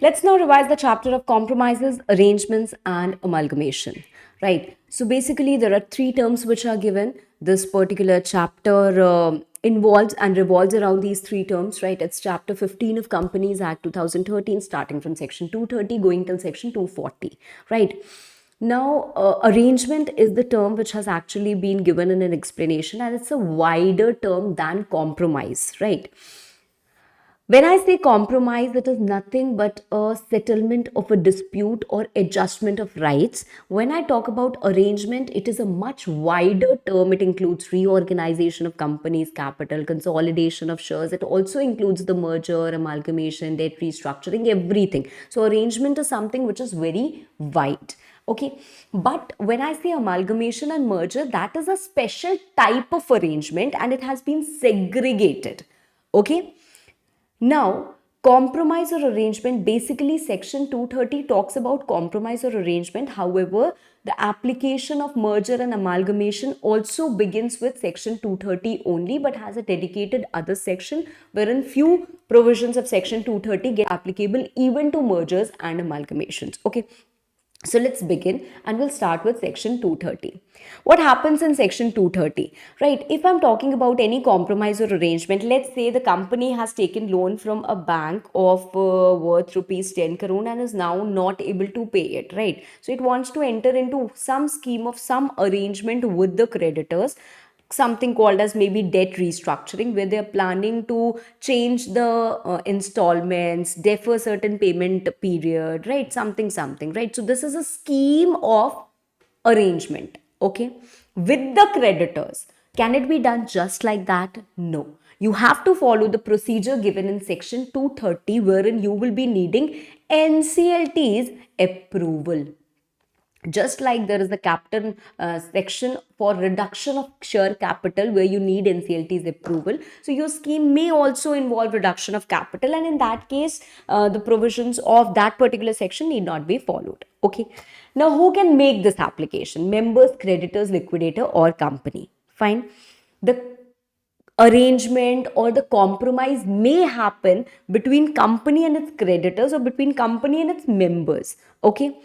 Let's now revise the chapter of compromises, arrangements, and amalgamation. Right. So basically, there are three terms which are given. This particular chapter involves and revolves around these three terms. Right. It's chapter 15 of Companies Act 2013, starting from section 230, going till section 240. Right. Now, arrangement is the term which has actually been given in an explanation, and it's a wider term than compromise. Right. When I say compromise, it is nothing but a settlement of a dispute or adjustment of rights. When I talk about arrangement, it is a much wider term. It includes reorganization of companies' capital, consolidation of shares. It also includes the merger, amalgamation, debt restructuring, everything. So, arrangement is something which is very wide. Okay, but when I say amalgamation and merger, that is a special type of arrangement and it has been segregated. Okay. Now, compromise or arrangement, basically section 230 talks about compromise or arrangement. However, the application of merger and amalgamation also begins with section 230 only, but has a dedicated other section wherein few provisions of section 230 get applicable even to mergers and amalgamations. Okay. So let's begin and we'll start with section 230. What happens in section 230? Right, if I'm talking about any compromise or arrangement, let's say the company has taken loan from a bank of worth rupees 10 crore and is now not able to pay it, right? So it wants to enter into some scheme of some arrangement with the creditors, something called as maybe debt restructuring, where they're planning to change the installments, defer certain payment period, right? Something, right? So this is a scheme of arrangement, okay, with the creditors. Can it be done just like that? No. You have to follow the procedure given in section 230, wherein you will be needing NCLT's approval. Just like there is a capital section for reduction of share capital where you need NCLT's approval, so your scheme may also involve reduction of capital, and in that case the provisions of that particular section need not be followed. Okay, now who can make this application? Members, creditors, liquidator, or company. Fine. The arrangement or the compromise may happen between company and its creditors or between company and its members. Okay.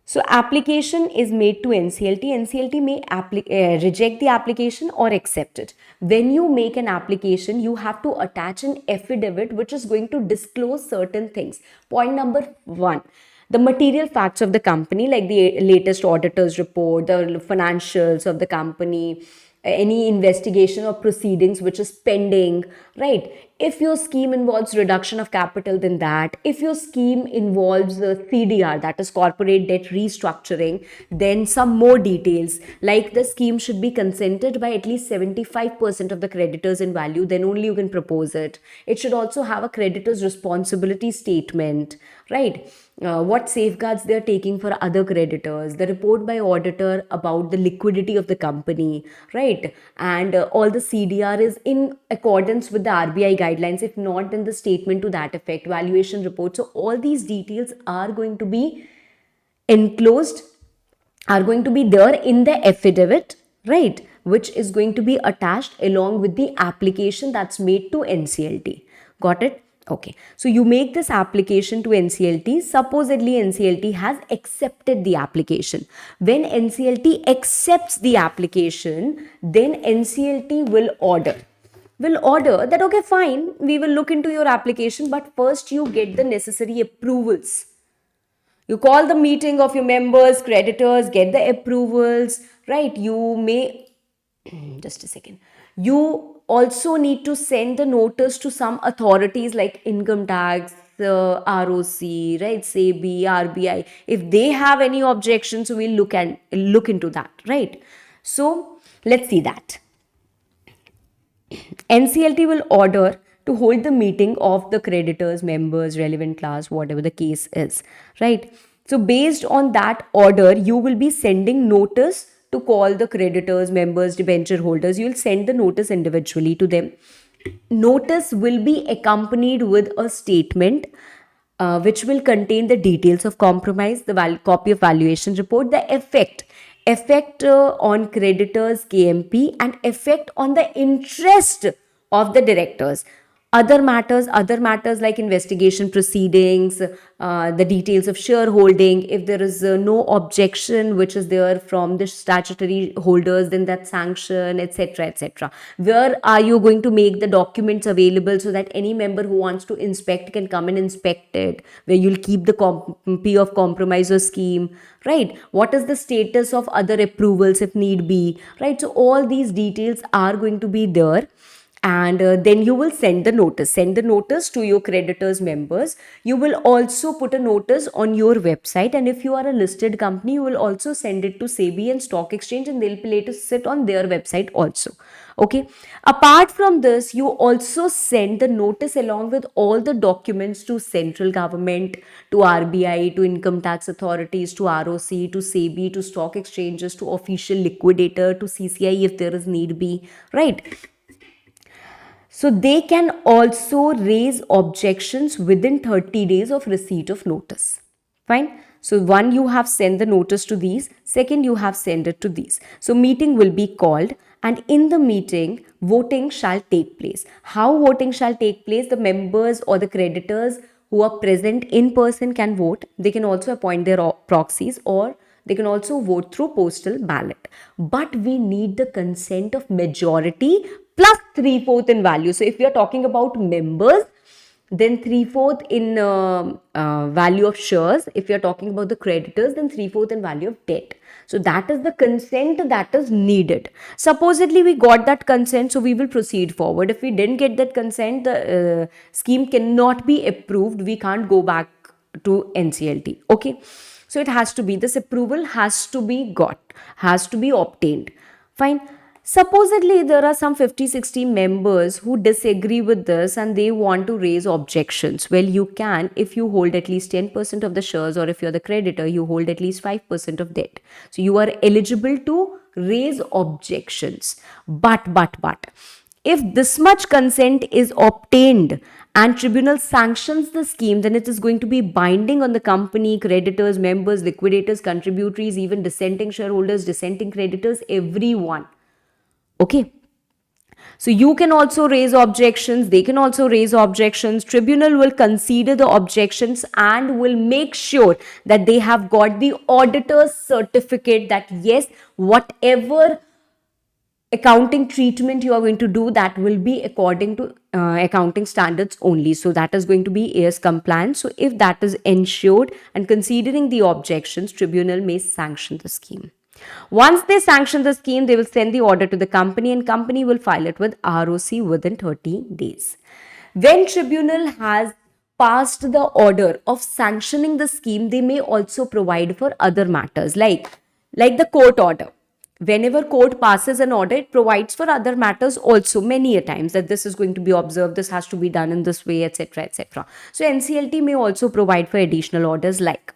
So application is made to NCLT. NCLT may reject the application or accept it. When you make an application, you have to attach an affidavit which is going to disclose certain things. Point number one, the material facts of the company, like the latest auditor's report, the financials of the company, any investigation or proceedings which is pending, right? If your scheme involves reduction of capital, then that. If your scheme involves CDR, that is corporate debt restructuring, then some more details, like the scheme should be consented by at least 75% of the creditors in value, then only you can propose it. It should also have a creditor's responsibility statement, right? What safeguards they are taking for other creditors, the report by auditor about the liquidity of the company, right? And all the CDR is in accordance with the RBI guidelines. If not, then the statement to that effect, valuation report. So all these details are going to be enclosed, are going to be there in the affidavit, right? Which is going to be attached along with the application that's made to NCLT. Got it? Okay, so you make this application to NCLT. Supposedly NCLT has accepted the application. When NCLT accepts the application, then NCLT will order that, okay, fine, we will look into your application, but first you get the necessary approvals. You call the meeting of your members, creditors, get the approvals, right? You may, just a second, you also need to send the notice to some authorities like income tax, ROC, right, SEBI, RBI. If they have any objections, we'll look into that, right? So let's see that. NCLT will order to hold the meeting of the creditors, members, relevant class, whatever the case is, right? So based on that order, you will be sending notice to call the creditors, members, debenture holders. You will send the notice individually to them. Notice will be accompanied with a statement which will contain the details of compromise, the copy of valuation report, the effect on creditors KMP, and effect on the interest of the directors. Other matters like investigation proceedings, the details of shareholding. If there is no objection which is there from the statutory holders, then that sanction, etc., etc. Where are you going to make the documents available so that any member who wants to inspect can come and inspect it? Where you'll keep the copy of compromise or scheme, right? What is the status of other approvals if need be, right? So all these details are going to be there. And then you will send the notice to your creditors members. You will also put a notice on your website, and if you are a listed company, you will also send it to SEBI and stock exchange, and they'll be later sit on their website also. Okay, apart from this, you also send the notice along with all the documents to central government, to RBI, to income tax authorities, to ROC, to SEBI, to stock exchanges, to official liquidator, to CCI if there is need be, right? So they can also raise objections within 30 days of receipt of notice. Fine. So one, you have sent the notice to these. Second, you have sent it to these. So meeting will be called, and in the meeting, voting shall take place. How voting shall take place? The members or the creditors who are present in person can vote. They can also appoint their proxies, or they can also vote through postal ballot. But we need the consent of majority plus 3/4 in value. So if we are talking about members, then 3/4 in value of shares. If you are talking about the creditors, then 3/4 in value of debt. So that is the consent that is needed. Supposedly we got that consent, so we will proceed forward. If we didn't get that consent, the scheme cannot be approved. We can't go back to NCLT. Okay. So it has to be, this approval has to be has to be obtained. Fine. Supposedly, there are some 50-60 members who disagree with this and they want to raise objections. Well, you can, if you hold at least 10% of the shares, or if you're the creditor, you hold at least 5% of debt. So you are eligible to raise objections. But, if this much consent is obtained and tribunal sanctions the scheme, then it is going to be binding on the company, creditors, members, liquidators, contributories, even dissenting shareholders, dissenting creditors, everyone. Okay. So you can also raise objections, they can also raise objections. Tribunal will consider the objections and will make sure that they have got the auditor's certificate that yes, whatever accounting treatment you are going to do, that will be according to accounting standards only. So that is going to be AS compliant. So if that is ensured, and considering the objections, tribunal may sanction the scheme. Once they sanction the scheme, they will send the order to the company, and company will file it with ROC within 30 days. When tribunal has passed the order of sanctioning the scheme, they may also provide for other matters like the court order. Whenever court passes an order, it provides for other matters also many a times, that this is going to be observed, this has to be done in this way, etc., etc. So NCLT may also provide for additional orders like,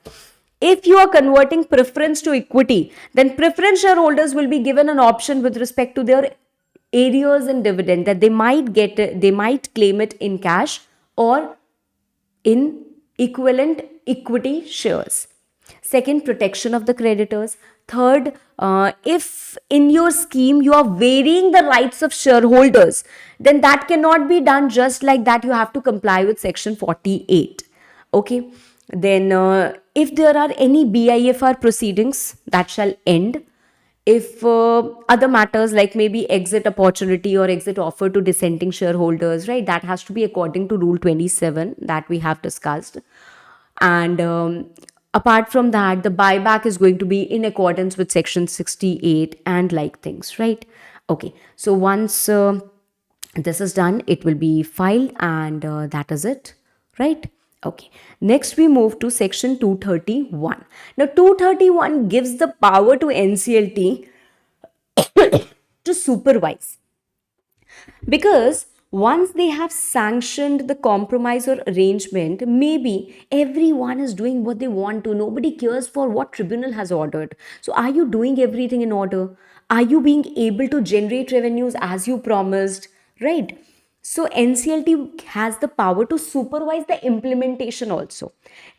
if you are converting preference to equity, then preference shareholders will be given an option with respect to their arrears and dividend, that they might claim it in cash or in equivalent equity shares. Second, protection of the creditors. Third, if in your scheme you are varying the rights of shareholders, then that cannot be done just like that. You have to comply with section 48. Okay. Then if there are any BIFR proceedings, that shall end. If other matters like maybe exit opportunity or exit offer to dissenting shareholders, right, that has to be according to rule 27 that we have discussed. And apart from that, the buyback is going to be in accordance with section 68 and like things, right? Okay, so once this is done, it will be filed, and that is it, right? Okay, next we move to section 231. Now 231 gives the power to NCLT to supervise, because once they have sanctioned the compromise or arrangement, maybe everyone is doing what they want to. Nobody cares for what tribunal has ordered. So are you doing everything in order? Are you being able to generate revenues as you promised? Right? So NCLT has the power to supervise the implementation also,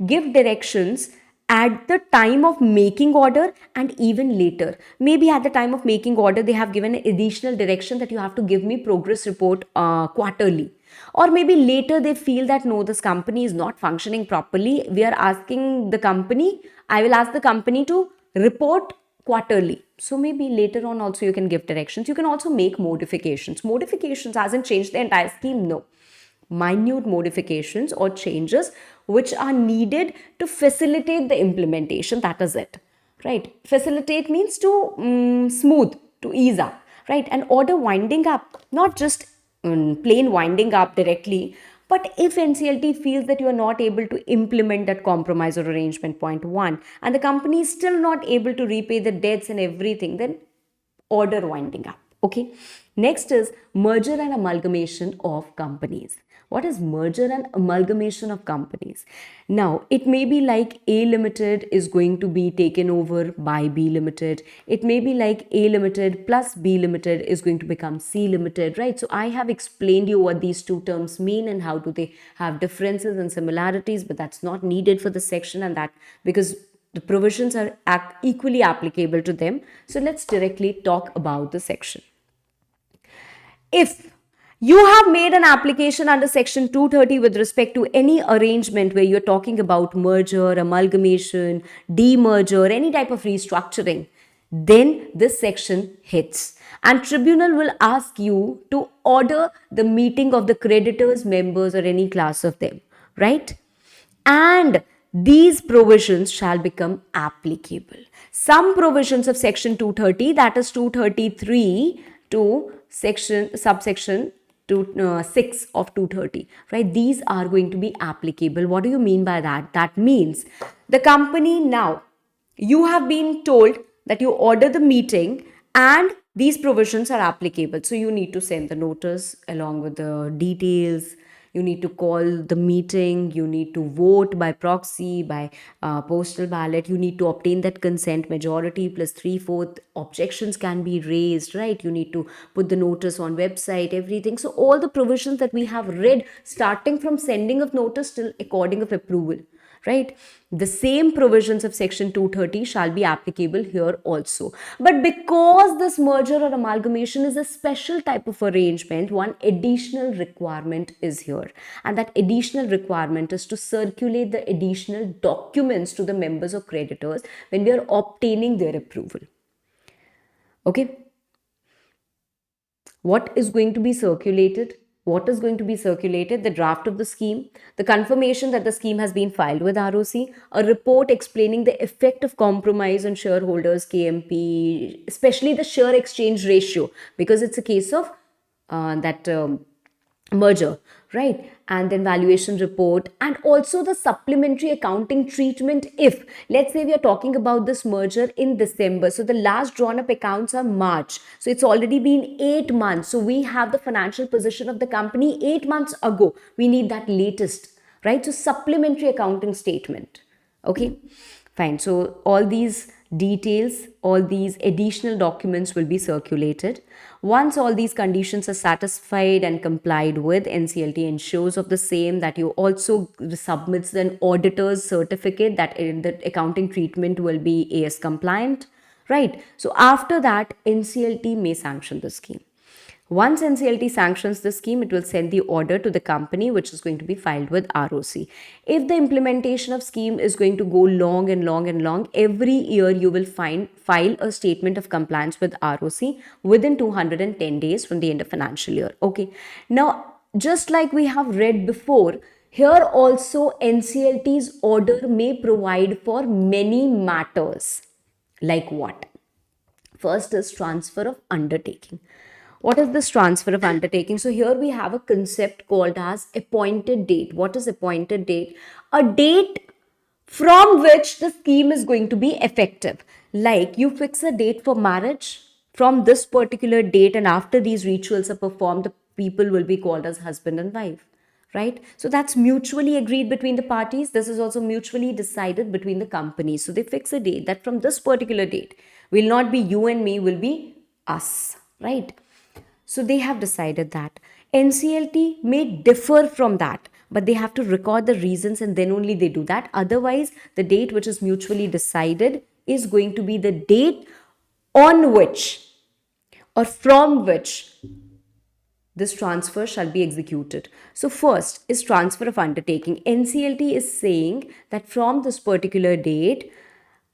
give directions at the time of making order and even later. Maybe at the time of making order, they have given an additional direction that you have to give me progress report quarterly. Or maybe later they feel that no, this company is not functioning properly. We are asking the company, I will ask the company to report quarterly. So maybe later on also you can give directions. You can also make modifications. Modifications hasn't changed the entire scheme, no. Minute modifications or changes which are needed to facilitate the implementation, that is it, right? Facilitate means to smooth, to ease up, right? And order winding up, not just plain winding up directly, but if NCLT feels that you are not able to implement that compromise or arrangement point one, and the company is still not able to repay the debts and everything, then order winding up. Okay. Next is merger and amalgamation of companies. What is merger and amalgamation of companies? Now, it may be like A Limited is going to be taken over by B Limited. It may be like A Limited plus B Limited is going to become C Limited, right? So I have explained you what these two terms mean and how do they have differences and similarities, but that's not needed for the section, and that because the provisions are equally applicable to them. So let's directly talk about the section. If you have made an application under section 230 with respect to any arrangement where you're talking about merger, amalgamation, demerger, any type of restructuring, then this section hits. And tribunal will ask you to order the meeting of the creditors, members, or any class of them, right? And these provisions shall become applicable. Some provisions of section 230, that is 233 to subsection 6 of 230, right? These are going to be applicable. What do you mean by that? That means the company now, you have been told that you order the meeting and these provisions are applicable. So you need to send the notice along with the details. You need to call the meeting, you need to vote by proxy, by postal ballot, you need to obtain that consent majority plus 3/4 objections can be raised, right? You need to put the notice on website, everything. So all the provisions that we have read, starting from sending of notice till according of approval, right? The same provisions of section 230 shall be applicable here also. But because this merger or amalgamation is a special type of arrangement, one additional requirement is here. And that additional requirement is to circulate the additional documents to the members or creditors when we are obtaining their approval. Okay. What is going to be circulated? What is going to be circulated? The draft of the scheme, the confirmation that the scheme has been filed with ROC, a report explaining the effect of compromise on shareholders, KMP, especially the share exchange ratio, because it's a case of that merger, right? And then valuation report, and also the supplementary accounting treatment. If let's say we are talking about this merger in December, so the last drawn up accounts are March, so it's already been 8 months. So we have the financial position of the company 8 months ago. We need that latest, right? So supplementary accounting statement. Okay, fine. So all these details, all these additional documents will be circulated. Once all these conditions are satisfied and complied with, NCLT ensures of the same that you also submits an auditor's certificate that the accounting treatment will be AS compliant, right? So after that, NCLT may sanction the scheme. Once NCLT sanctions the scheme, it will send the order to the company, which is going to be filed with ROC. If the implementation of scheme is going to go long and long and long, every year you will file a statement of compliance with ROC within 210 days from the end of financial year. Okay. Now, just like we have read before, here also NCLT's order may provide for many matters. Like what? First is transfer of undertaking. What is this transfer of undertaking? So here we have a concept called as appointed date. What is appointed date? A date from which the scheme is going to be effective. Like you fix a date for marriage from this particular date, and after these rituals are performed, the people will be called as husband and wife, right? So that's mutually agreed between the parties. This is also mutually decided between the companies. So they fix a date that from this particular date will not be you and me, will be us, right? So they have decided that. NCLT may differ from that, but they have to record the reasons and then only they do that. Otherwise, the date which is mutually decided is going to be the date on which or from which this transfer shall be executed. So first is transfer of undertaking. NCLT is saying that from this particular date,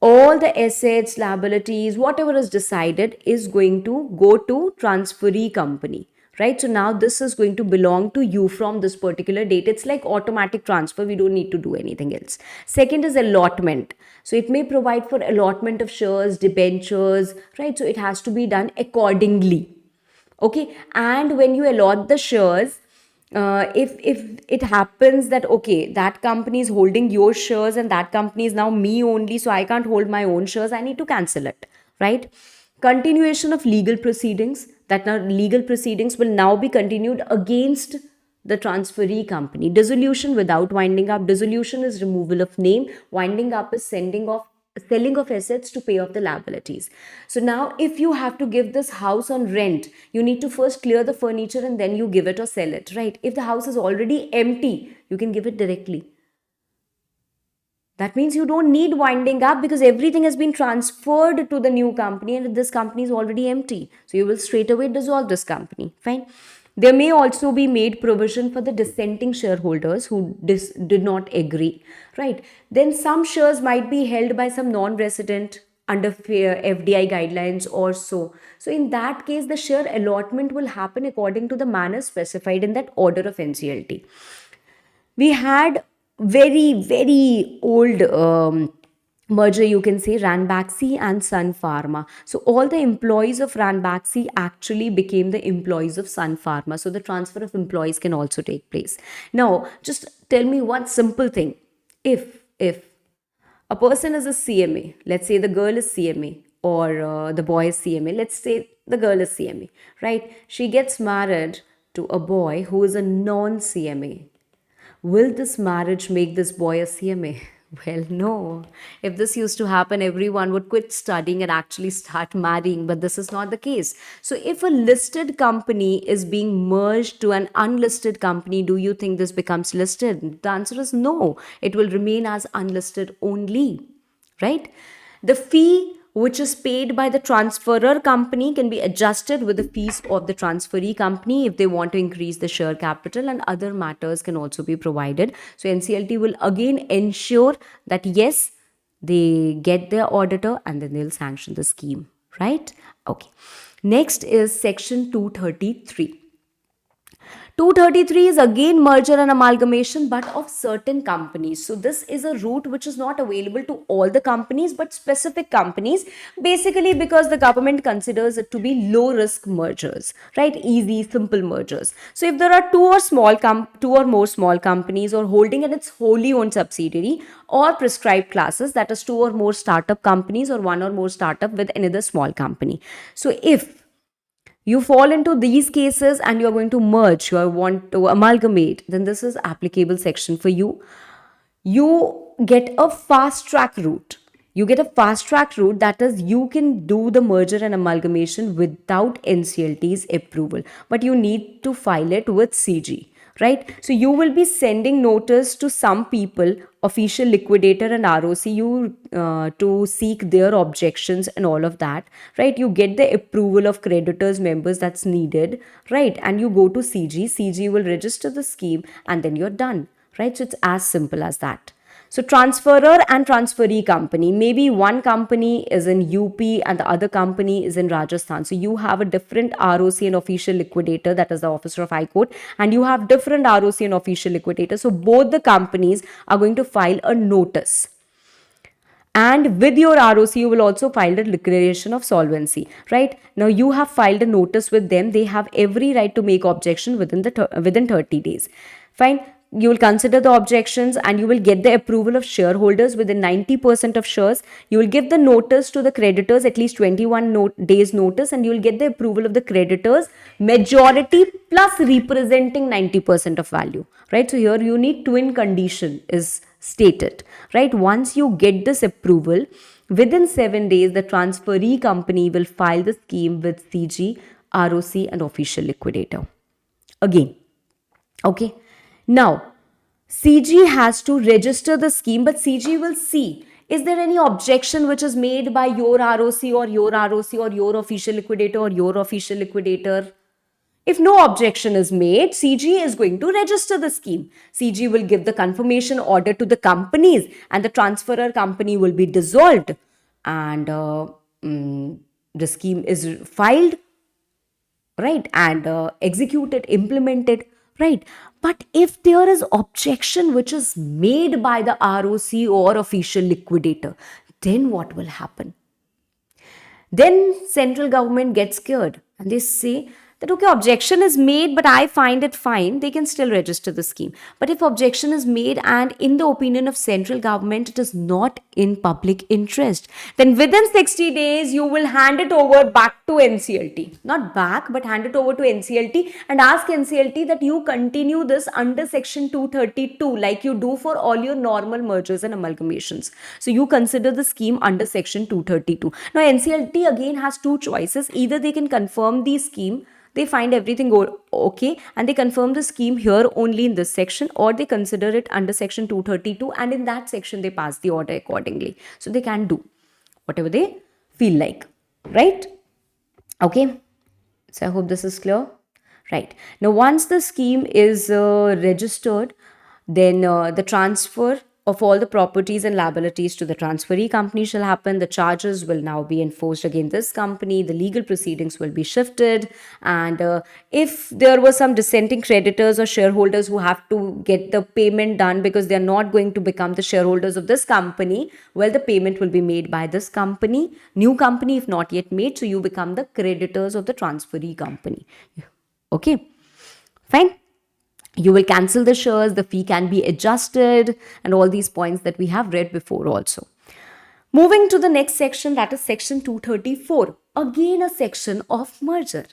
all the assets, liabilities, whatever is decided is going to go to transferee company, right? So now this is going to belong to you from this particular date. It's like automatic transfer. We don't need to do anything else. Second is allotment. So it may provide for allotment of shares, debentures, right? So it has to be done accordingly. Okay, and when you allot the shares, if it happens that okay, that company is holding your shares and that company is now me only, so I can't hold my own shares, I need to cancel it, right? Continuation of legal proceedings, that now legal proceedings will now be continued against the transferee company. Dissolution without winding up. Dissolution is removal of name. Winding up is selling of assets to pay off the liabilities. So now if you have to give this house on rent, you need to first clear the furniture and then you give it or sell it, right? If the house is already empty, you can give it directly. That means you don't need winding up because everything has been transferred to the new company and this company is already empty. So you will straight away dissolve this company. Fine. There may also be made provision for the dissenting shareholders who did not agree, right? Then some shares might be held by some non-resident under fair FDI guidelines or so. So in that case, the share allotment will happen according to the manner specified in that order of NCLT. We had very old merger, you can say, Ranbaxy and Sun Pharma. So all the employees of Ranbaxy actually became the employees of Sun Pharma. So the transfer of employees can also take place. Now just tell me one simple thing. If a person is a CMA, let's say the girl is CMA or the boy is CMA, let's say the girl is CMA, right? She gets married to a boy who is a non CMA. Will this marriage make this boy a CMA? Well, no. If this used to happen, everyone would quit studying and actually start marrying, but this is not the case. So, if a listed company is being merged to an unlisted company, do you think this becomes listed? The answer is no. It will remain as unlisted only, right? The fee which is paid by the transferor company can be adjusted with the fees of the transferee company if they want to increase the share capital, and other matters can also be provided. So NCLT will again ensure that yes, they get their auditor and then they'll sanction the scheme, right? Okay. Next is section 233. 233 is again merger and amalgamation, but of certain companies. So this is a route which is not available to all the companies, but specific companies, basically because the government considers it to be low risk mergers, right? Easy, simple mergers. So if there are two or more small companies or holding in its wholly owned subsidiary or prescribed classes, that is two or more startup companies or one or more startup with another small company. So if you fall into these cases and you're going to merge, you want to amalgamate, then this is applicable section for you. You get a fast track route. You get a fast track route, that is, you can do the merger and amalgamation without NCLT's approval, but you need to file it with CG, right? So you will be sending notice to some people, official liquidator and ROCU, to seek their objections and all of that, right? You get the approval of creditors, members that's needed, right? And you go to CG. CG will register the scheme and then you're done, right? So it's as simple as that. So transferor and transferee company, maybe one company is in UP and the other company is in Rajasthan. So you have a different ROC and official liquidator, that is the officer of High Court, and you have different ROC and official liquidator. So both the companies are going to file a notice. And with your ROC, you will also file a declaration of solvency, right? Now you have filed a notice with them. They have every right to make objection within 30 days. Fine. You will consider the objections and you will get the approval of shareholders within 90% of shares. You will give the notice to the creditors, at least 21 days notice, and you will get the approval of the creditors, majority plus representing 90% of value, right? So here you need twin condition is stated, right? Once you get this approval, within 7 days, the transferee company will file the scheme with CG, ROC and official liquidator. Again, okay. Now, CG has to register the scheme, but CG will see, is there any objection which is made by your ROC or your ROC or your official liquidator or your official liquidator? If no objection is made, CG is going to register the scheme. CG will give the confirmation order to the companies, and the transferor company will be dissolved, and the scheme is filed, right, and executed, implemented, right. But if there is objection which is made by the ROC or official liquidator, then what will happen? Then central government gets scared and they say that okay, objection is made, but I find it fine, they can still register the scheme. But if objection is made and in the opinion of central government it is not in public interest, then within 60 days you will hand it over back to NCLT. Not back, but hand it over to NCLT and ask NCLT that you continue this under section 232 like you do for all your normal mergers and amalgamations. So you consider the scheme under section 232. Now NCLT again has two choices. Either they can confirm the scheme, they find everything okay and they confirm the scheme here only in this section, or they consider it under section 232 and in that section they pass the order accordingly. So they can do whatever they feel like, right? Okay, so I hope this is clear. Right. Now, once the scheme is registered, then the transfer of all the properties and liabilities to the transferee company shall happen. The charges will now be enforced against this company. The legal proceedings will be shifted. And if there were some dissenting creditors or shareholders who have to get the payment done because they're not going to become the shareholders of this company, well, the payment will be made by this company, new company, if not yet made. So you become the creditors of the transferee company. Okay, fine. You will cancel the shares, the fee can be adjusted, and all these points that we have read before also. Moving to the next section, that is section 234. Again, a section of merger.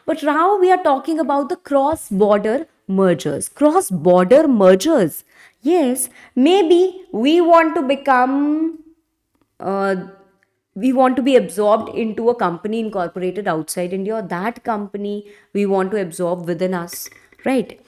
But now we are talking about the cross-border mergers. Cross-border mergers. Yes, maybe we want to become we want to be absorbed into a company incorporated outside India, or that company we want to absorb within us, right?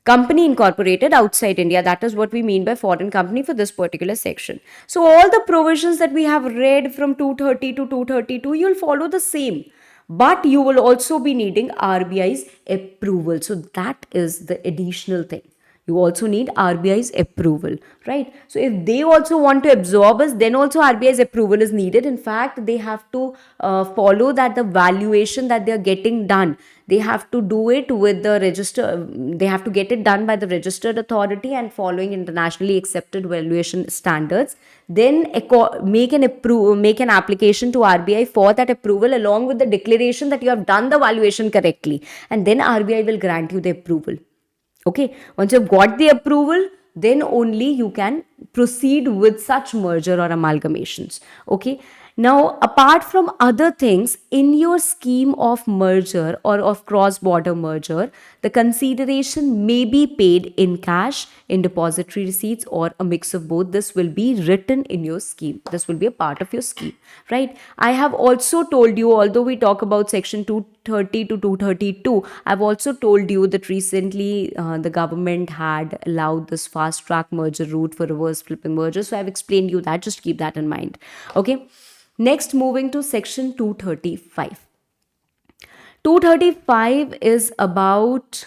Company incorporated outside India, that is what we mean by foreign company for this particular section. So all the provisions that we have read from 230 to 232, you'll follow the same. But you will also be needing RBI's approval. So that is the additional thing. You also need RBI's approval, right? So if they also want to absorb us, then also RBI's approval is needed. In fact, they have to follow that the valuation that they are getting done, they have to do it with the register, they have to get it done by the registered authority and following internationally accepted valuation standards. Then make an application to RBI for that approval along with the declaration that you have done the valuation correctly, and then RBI will grant you the approval. Okay, once you've got the approval, then only you can proceed with such merger or amalgamations. Okay, now apart from other things in your scheme of merger or of cross-border merger, the consideration may be paid in cash, in depository receipts, or a mix of both. This will be written in your scheme. This will be a part of your scheme, right? I have also told you, although we talk about section 230 to 232, I've also told you that recently the government had allowed this fast track merger route for reverse flipping mergers. So I've explained you that. Just keep that in mind. Okay. Next, moving to section 235. 235 is about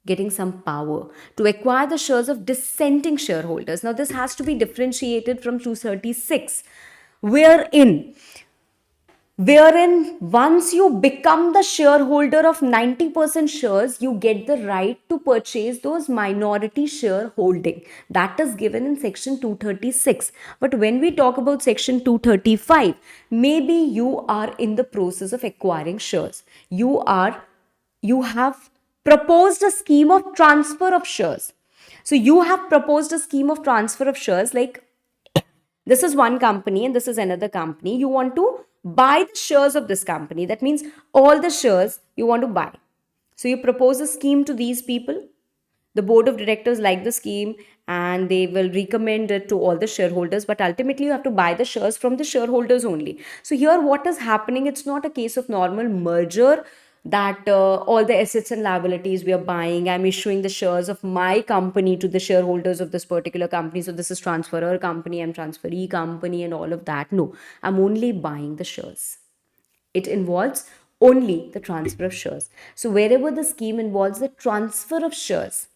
getting some power to acquire the shares of dissenting shareholders. Now, this has to be differentiated from 236, wherein once you become the shareholder of 90% shares, you get the right to purchase those minority shareholding. That is given in section 236. But when we talk about section 235, maybe you are in the process of acquiring shares. You have proposed a scheme of transfer of shares. So you have proposed a scheme of transfer of shares, like this is one company and this is another company. You want to buy the shares of this company. That means all the shares you want to buy. So you propose a scheme to these people. The board of directors like the scheme and they will recommend it to all the shareholders, but ultimately you have to buy the shares from the shareholders only. So here what is happening, it's not a case of normal merger that all the assets and liabilities we are buying, I'm issuing the shares of my company to the shareholders of this particular company. So this is transferor company, I'm transferee company and all of that. No, I'm only buying the shares. It involves only the transfer of shares. So wherever the scheme involves the transfer of shares,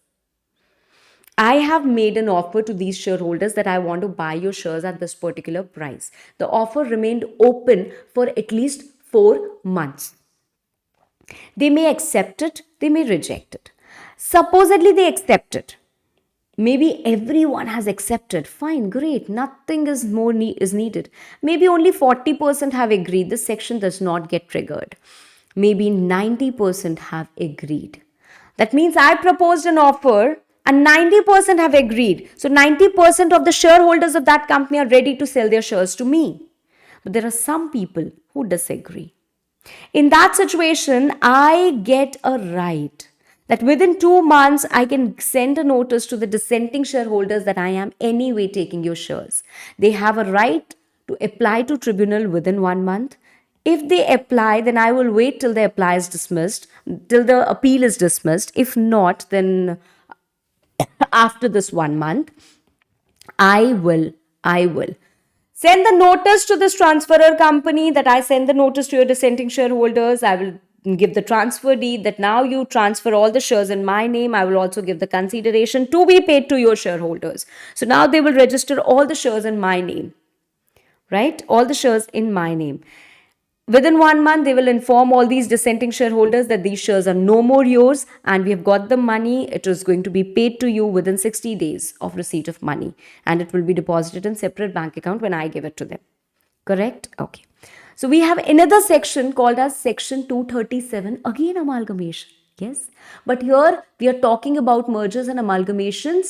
I have made an offer to these shareholders that I want to buy your shares at this particular price. The offer remained open for at least 4 months. They may accept it, they may reject it. Supposedly they accept it. Maybe everyone has accepted. Fine, great. Nothing is more is needed. Maybe only 40% have agreed. This section does not get triggered. Maybe 90% have agreed. That means I proposed an offer and 90% have agreed. So 90% of the shareholders of that company are ready to sell their shares to me. But there are some people who disagree. In that situation, I get a right that within 2 months, I can send a notice to the dissenting shareholders that I am anyway taking your shares. They have a right to apply to tribunal within 1 month. If they apply, then I will wait till the apply is dismissed, till the appeal is dismissed. If not, then after this 1 month, I will send the notice to this transferor company that I send the notice to your dissenting shareholders. I will give the transfer deed that now you transfer all the shares in my name. I will also give the consideration to be paid to your shareholders. So now they will register all the shares in my name, right? All the shares in my name. Within 1 month, they will inform all these dissenting shareholders that these shares are no more yours and we have got the money. It is going to be paid to you within 60 days of receipt of money and it will be deposited in separate bank account when I give it to them. Correct? Okay. So we have another section called as section 237, again amalgamation. Yes. But here we are talking about mergers and amalgamations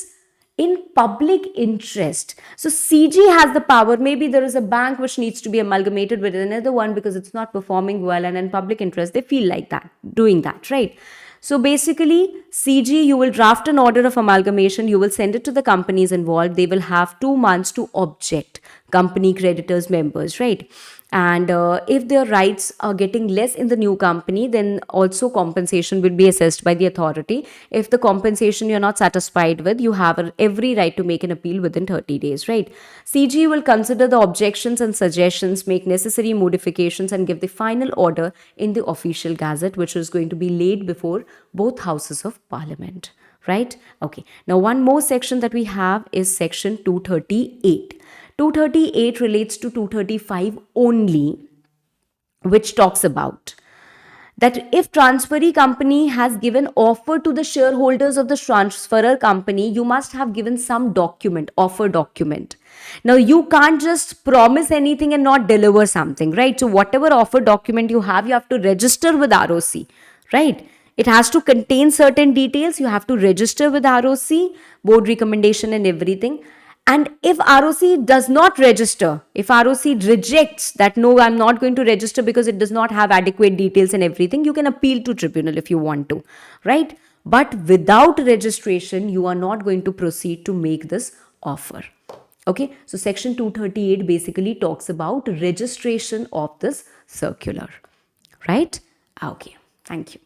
in public interest. So CG has the power. Maybe there is a bank which needs to be amalgamated with another one because it's not performing well, and in public interest, they feel like that, doing that, right? So basically, CG, you will draft an order of amalgamation, you will send it to the companies involved. They will have 2 months to object, company creditors, members, right? And if their rights are getting less in the new company, then also compensation will be assessed by the authority. If the compensation you're not satisfied with, you have every right to make an appeal within 30 days, right? CG will consider the objections and suggestions, make necessary modifications, and give the final order in the official gazette, which is going to be laid before both houses of parliament, right? Okay. Now, one more section that we have is section 238. 238 relates to 235 only, which talks about that if transferee company has given offer to the shareholders of the transferor company, you must have given some document, offer document. Now, you can't just promise anything and not deliver something, right? So whatever offer document you have to register with ROC, right? It has to contain certain details. You have to register with ROC, board recommendation and everything. And if ROC does not register, if ROC rejects that, no, I'm not going to register because it does not have adequate details and everything, you can appeal to tribunal if you want to, right? But without registration, you are not going to proceed to make this offer. Okay, so section 238 basically talks about registration of this circular, right? Okay, thank you.